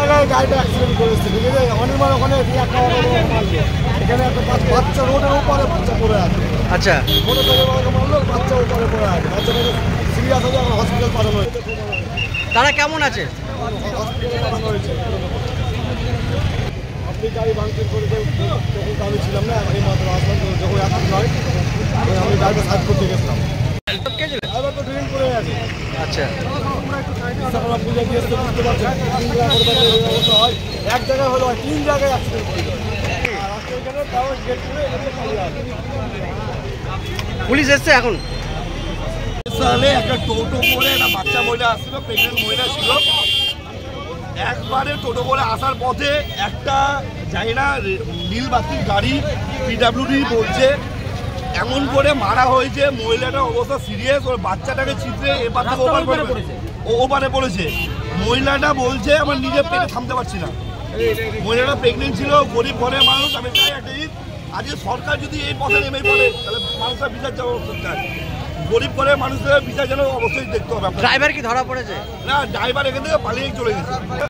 জায়গায় গাড়িটা অ্যাক্সিডেন্ট করেছে, ঠিক আছে? অনির্বাণ ওখানে একটা মারলো, এখানে একটা বাচ্চা রোডের উপরে বাচ্চা পড়ে আছে। আচ্ছা, মোটর সাইকেল মারলো, বাচ্চা উপরে পড়ে আছে, বাচ্চাটাকে সিরিয়াস হয়ে এখন হসপিটাল পাঠানো হয়েছে। তারা কেমন আছে? হসপিটালে পাঠানো হয়েছে। আপনি গাড়ি ভাঙচুর করেছেন, তখন আমি ছিলাম না, আমি মাত্র আসলাম, যখন এখন নয় আমি গাড়িটা সাইড করতে গেছিলাম। এবার তো ড্রিল করে আছে। আচ্ছা, পূজা দিয়ে বুঝতে পারছেন, অবস্থা হয় এক জায়গায় হলো হয়, 3 জায়গায় অ্যাক্সিডেন্ট করে যায়। পুলিশ এসছে এখন? সালে একটা টোটো করে একটা বাচ্চা মহিলা আসছিল, প্রেগনেন্ট মহিলা ছিল। একবারে টোটো করে আসার পথে একটা জানি না নীলবাতির গাড়ি পিডাব্লিউডি বলছে এমন করে মারা হয়েছে, মহিলাটার অবস্থা সিরিয়াস, ওর বাচ্চাটাকে ছিটরে এপার থেকে ওপারে পড়েছে। মহিলাটা বলছে আমার নিজের পেটে থামতে পারছি না। মহিলাটা প্রেগনেন্ট ছিল, গরিব ঘরের মানুষ। আমি চাই একটা জিনিস, আজকে সরকার যদি এই পথে নেমে পড়ে তাহলে মানুষের বিচার চাওয়া দরকার। গরিব ঘরের মানুষদের বিচার যেন অবশ্যই দেখতে হবে। ড্রাইভার কি ধরা পড়েছে? না, ড্রাইভার এখান থেকে পালিয়ে চলে গেছে।